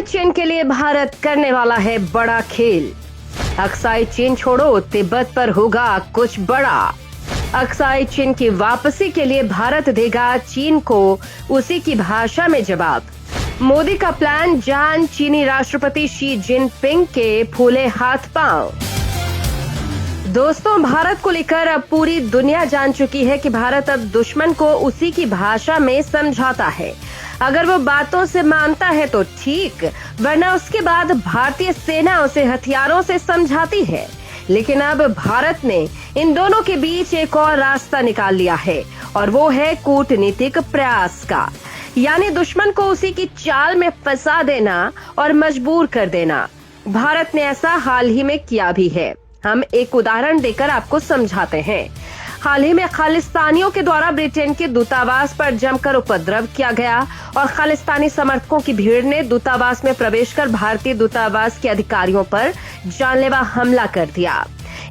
चीन के लिए भारत करने वाला है बड़ा खेल। अक्साई चीन छोड़ो, तिब्बत पर होगा कुछ बड़ा। अक्साई चीन की वापसी के लिए भारत देगा चीन को उसी की भाषा में जवाब। मोदी का प्लान जान चीनी राष्ट्रपति शी जिनपिंग के फूले हाथ पांव। दोस्तों, भारत को लेकर अब पूरी दुनिया जान चुकी है कि भारत अब दुश्मन को उसी की भाषा में समझाता है। अगर वो बातों से मानता है तो ठीक, वरना उसके बाद भारतीय सेना उसे हथियारों से समझाती है। लेकिन अब भारत ने इन दोनों के बीच एक और रास्ता निकाल लिया है, और वो है कूटनीतिक प्रयास का, यानी दुश्मन को उसी की चाल में फंसा देना और मजबूर कर देना। भारत ने ऐसा हाल ही में किया भी है। हम एक उदाहरण देकर आपको समझाते हैं। हाल ही में खालिस्तानियों के द्वारा ब्रिटेन के दूतावास पर जमकर उपद्रव किया गया और खालिस्तानी समर्थकों की भीड़ ने दूतावास में प्रवेश कर भारतीय दूतावास के अधिकारियों पर जानलेवा हमला कर दिया।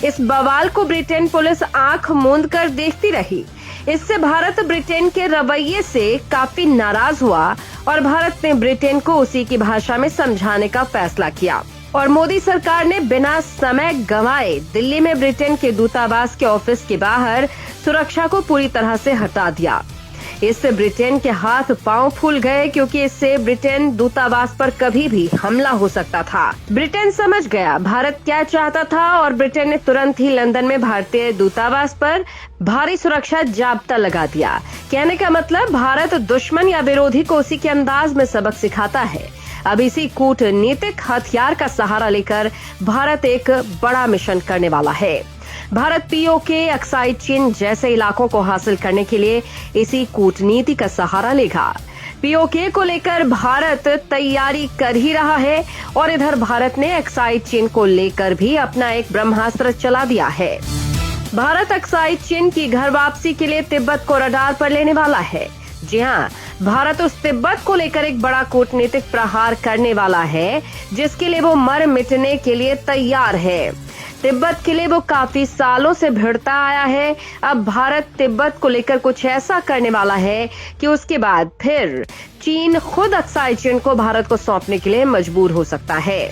इस बवाल को ब्रिटेन पुलिस आंख मूंद कर देखती रही। इससे भारत ब्रिटेन के रवैये से काफी नाराज हुआ और भारत ने ब्रिटेन को उसी की भाषा में समझाने का फैसला किया और मोदी सरकार ने बिना समय गंवाए दिल्ली में ब्रिटेन के दूतावास के ऑफिस के बाहर सुरक्षा को पूरी तरह से हटा दिया। इससे ब्रिटेन के हाथ पांव फूल गए, क्योंकि इससे ब्रिटेन दूतावास पर कभी भी हमला हो सकता था। ब्रिटेन समझ गया भारत क्या चाहता था और ब्रिटेन ने तुरंत ही लंदन में भारतीय दूतावास पर भारी सुरक्षा जाब्ता लगा दिया। कहने का मतलब, भारत दुश्मन या विरोधी को उसी के अंदाज में सबक सिखाता है। अब इसी कूटनीतिक हथियार का सहारा लेकर भारत एक बड़ा मिशन करने वाला है। भारत पीओके, अक्साई चीन जैसे इलाकों को हासिल करने के लिए इसी कूटनीति का सहारा लेगा। पीओके को लेकर भारत तैयारी कर ही रहा है और इधर भारत ने अक्साई चीन को लेकर भी अपना एक ब्रह्मास्त्र चला दिया है। भारत अक्साई चीन की घर वापसी के लिए तिब्बत को रडार पर लेने वाला है। जी हाँ, भारत उस तिब्बत को लेकर एक बड़ा कूटनीतिक प्रहार करने वाला है, जिसके लिए वो मर मिटने के लिए तैयार है। तिब्बत के लिए वो काफी सालों से भिड़ता आया है। अब भारत तिब्बत को लेकर कुछ ऐसा करने वाला है कि उसके बाद फिर चीन खुद अक्साई चीन को भारत को सौंपने के लिए मजबूर हो सकता है।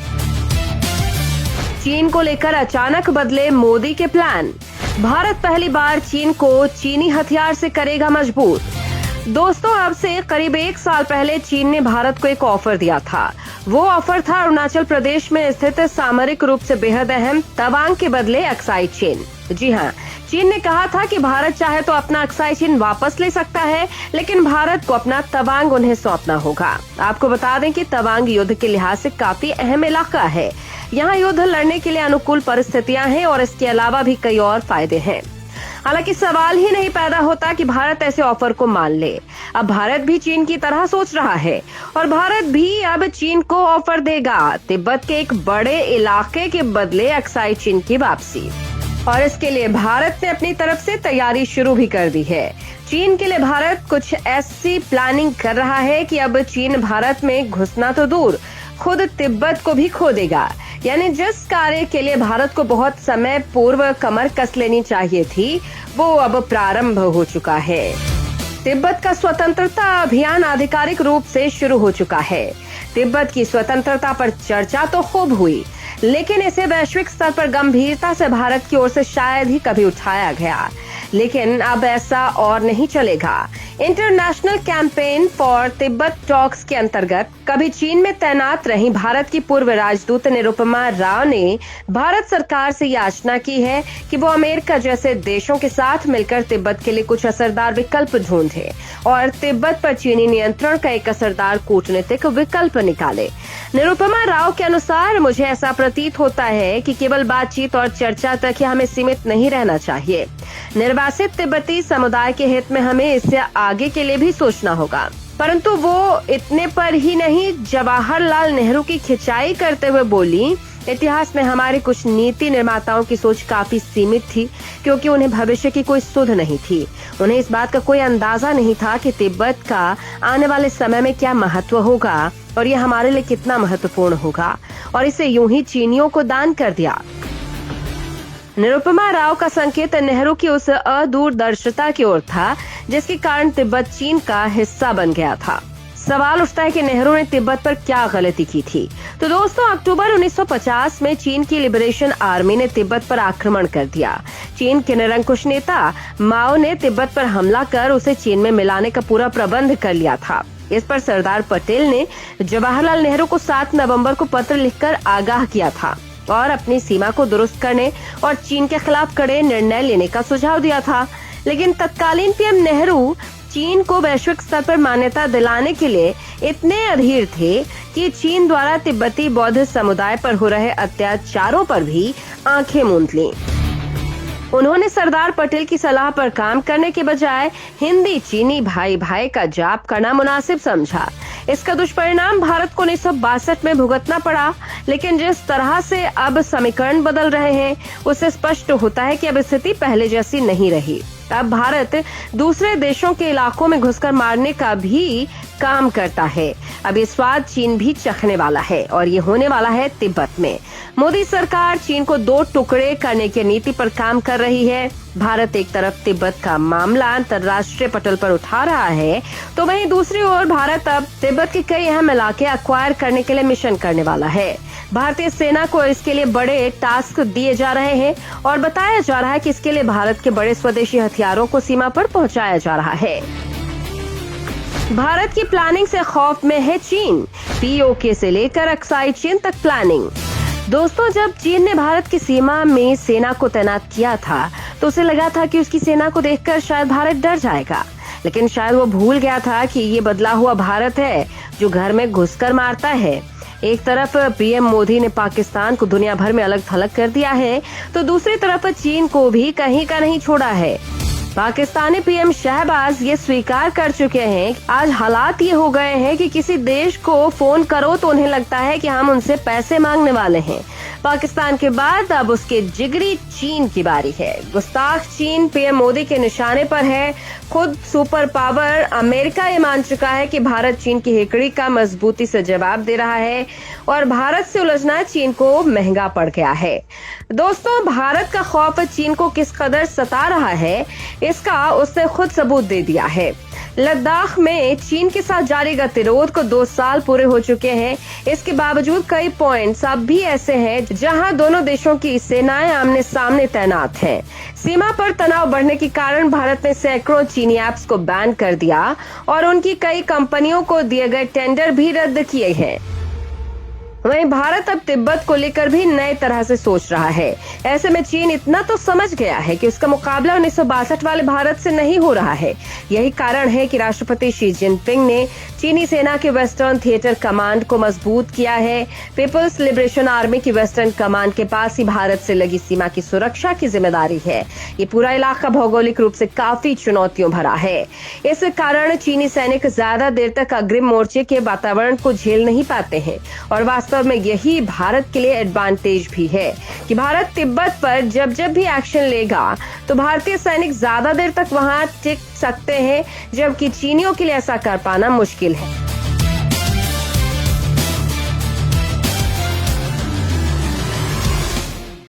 चीन को लेकर अचानक बदले मोदी के प्लान। भारत पहली बार चीन को चीनी हथियार से करेगा मजबूर। दोस्तों, अब से करीब 1 साल पहले चीन ने भारत को एक ऑफर दिया था। वो ऑफर था अरुणाचल प्रदेश में स्थित सामरिक रूप से बेहद अहम तवांग के बदले अक्साई चीन। जी हाँ, चीन ने कहा था कि भारत चाहे तो अपना अक्साई चीन वापस ले सकता है, लेकिन भारत को अपना तवांग उन्हें सौंपना होगा। आपको बता दें कि तवांग युद्ध के लिहाज से काफी अहम इलाका है। यहाँ युद्ध लड़ने के लिए अनुकूल परिस्थितियाँ हैं और इसके अलावा भी कई और फायदे हैं। हालांकि सवाल ही नहीं पैदा होता कि भारत ऐसे ऑफर को मान ले। अब भारत भी चीन की तरह सोच रहा है और भारत भी अब चीन को ऑफर देगा तिब्बत के एक बड़े इलाके के बदले अक्साई चीन की वापसी। और इसके लिए भारत ने अपनी तरफ से तैयारी शुरू भी कर दी है। चीन के लिए भारत कुछ ऐसी प्लानिंग कर रहा है कि अब चीन भारत में घुसना तो दूर, खुद तिब्बत को भी खो देगा। यानी जिस कार्य के लिए भारत को बहुत समय पूर्व कमर कस लेनी चाहिए थी, वो अब प्रारंभ हो चुका है। तिब्बत का स्वतंत्रता अभियान आधिकारिक रूप से शुरू हो चुका है। तिब्बत की स्वतंत्रता पर चर्चा तो खूब हुई, लेकिन इसे वैश्विक स्तर पर गंभीरता से भारत की ओर से शायद ही कभी उठाया गया। लेकिन अब ऐसा और नहीं चलेगा। International campaign for Tibet talks के अंतर्गत कभी चीन में तैनात रही भारत की पूर्व राजदूत निरुपमा राव ने भारत सरकार से याचना की है कि वो अमेरिका जैसे देशों के साथ मिलकर तिब्बत के लिए कुछ असरदार विकल्प ढूंढे और तिब्बत पर चीनी नियंत्रण का एक असरदार कूटनीतिक विकल्प निकाले। निरुपमा राव के अनुसार, मुझे ऐसा प्रतीत होता है कि केवल बातचीत और चर्चा तक ही हमें सीमित नहीं रहना चाहिए। निर्वासित तिब्बती समुदाय के हित में हमें इससे आगे के लिए भी सोचना होगा। परंतु वो इतने पर ही नहीं, जवाहरलाल नेहरू की खिंचाई करते हुए बोली, इतिहास में हमारे कुछ नीति निर्माताओं की सोच काफी सीमित थी, क्योंकि उन्हें भविष्य की कोई सुध नहीं थी। उन्हें इस बात का कोई अंदाजा नहीं था कि तिब्बत का आने वाले समय में क्या महत्व होगा और ये हमारे लिए कितना महत्वपूर्ण होगा, और इसे यूं ही चीनियों को दान कर दिया। निरुपमा राव का संकेत नेहरू की उस अदूरदर्शिता की ओर था, जिसके कारण तिब्बत चीन का हिस्सा बन गया था। सवाल उठता है कि नेहरू ने तिब्बत पर क्या गलती की थी। तो दोस्तों, अक्टूबर 1950 में चीन की लिबरेशन आर्मी ने तिब्बत पर आक्रमण कर दिया। चीन के निरंकुश नेता माओ ने तिब्बत पर हमला कर उसे चीन में मिलाने का पूरा प्रबंध कर लिया था। इस पर सरदार पटेल ने जवाहरलाल नेहरू को 7 नवंबर को पत्र लिखकर आगाह किया था और अपनी सीमा को दुरुस्त करने और चीन के खिलाफ कड़े निर्णय लेने का सुझाव दिया था। लेकिन तत्कालीन पीएम नेहरू चीन को वैश्विक स्तर पर मान्यता दिलाने के लिए इतने अधीर थे कि चीन द्वारा तिब्बती बौद्ध समुदाय पर हो रहे अत्याचारों पर भी आंखें मूंद लीं। उन्होंने सरदार पटेल की सलाह पर काम करने के बजाय हिंदी चीनी भाई भाई का जाप करना मुनासिब समझा। इसका दुष्परिणाम भारत को 1962 में भुगतना पड़ा। लेकिन जिस तरह से अब समीकरण बदल रहे हैं, उससे स्पष्ट होता है कि अब स्थिति पहले जैसी नहीं रही। अब भारत दूसरे देशों के इलाकों में घुसकर मारने का भी काम करता है। अब ये स्वाद चीन भी चखने वाला है और ये होने वाला है तिब्बत में। मोदी सरकार चीन को 2 टुकड़े करने की नीति पर काम कर रही है। भारत एक तरफ तिब्बत का मामला अंतर्राष्ट्रीय पटल पर उठा रहा है, तो वहीं दूसरी ओर भारत अब तिब्बत के कई अहम इलाके एक्वायर करने के लिए मिशन करने वाला है। भारतीय सेना को इसके लिए बड़े टास्क दिए जा रहे हैं और बताया जा रहा है कि इसके लिए भारत के बड़े स्वदेशी हथियारों को सीमा पर पहुंचाया जा रहा है। भारत की प्लानिंग से खौफ में है चीन। पीओके से लेकर अक्साई चीन तक प्लानिंग। दोस्तों, जब चीन ने भारत की सीमा में सेना को तैनात किया था तो उसे लगा था कि उसकी सेना को देखकर शायद भारत डर जाएगा। लेकिन शायद वो भूल गया था कि ये बदला हुआ भारत है जो घर में घुसकर मारता है। एक तरफ पीएम मोदी ने पाकिस्तान को दुनिया भर में अलग थलग कर दिया है, तो दूसरी तरफ चीन को भी कहीं का नहीं छोड़ा है। पाकिस्तानी पीएम शहबाज ये स्वीकार कर चुके हैं। आज हालात ये हो गए हैं कि किसी देश को फोन करो तो उन्हें लगता है कि हम उनसे पैसे मांगने वाले हैं। पाकिस्तान के बाद अब उसके जिगरी चीन की बारी है। गुस्ताख चीन पीएम मोदी के निशाने पर है। खुद सुपर पावर अमेरिका ये मान चुका है कि भारत चीन की हिकड़ी का मजबूती से जवाब दे रहा है और भारत से उलझना चीन को महंगा पड़ गया है। दोस्तों, भारत का खौफ चीन को किस कदर सता रहा है, इसका उसने खुद सबूत दे दिया है। लद्दाख में चीन के साथ जारी गतिरोध को 2 साल पूरे हो चुके हैं। इसके बावजूद कई पॉइंट्स अब भी ऐसे हैं जहां दोनों देशों की सेनाएं आमने सामने तैनात हैं। सीमा पर तनाव बढ़ने के कारण भारत ने सैकड़ों चीनी ऐप्स को बैन कर दिया और उनकी कई कंपनियों को दिए गए टेंडर भी रद्द किए हैं। वहीं भारत अब तिब्बत को लेकर भी नए तरह से सोच रहा है। ऐसे में चीन इतना तो समझ गया है कि उसका मुकाबला 1962 वाले भारत से नहीं हो रहा है। यही कारण है कि राष्ट्रपति शी जिनपिंग ने चीनी सेना के वेस्टर्न थिएटर कमांड को मजबूत किया है। पीपल्स लिबरेशन आर्मी की वेस्टर्न कमांड के पास ही भारत से लगी सीमा की सुरक्षा की जिम्मेदारी है। ये पूरा इलाका भौगोलिक रूप से काफी चुनौतियों भरा है। इस कारण चीनी सैनिक ज्यादा देर तक अग्रिम मोर्चे के वातावरण को झेल नहीं पाते हैं और वास्तव में यही भारत के लिए एडवांटेज भी है कि भारत तिब्बत पर जब भी एक्शन लेगा तो भारतीय सैनिक ज्यादा देर तक वहां टिक सकते हैं, जबकि चीनियों के लिए ऐसा कर पाना मुश्किल है।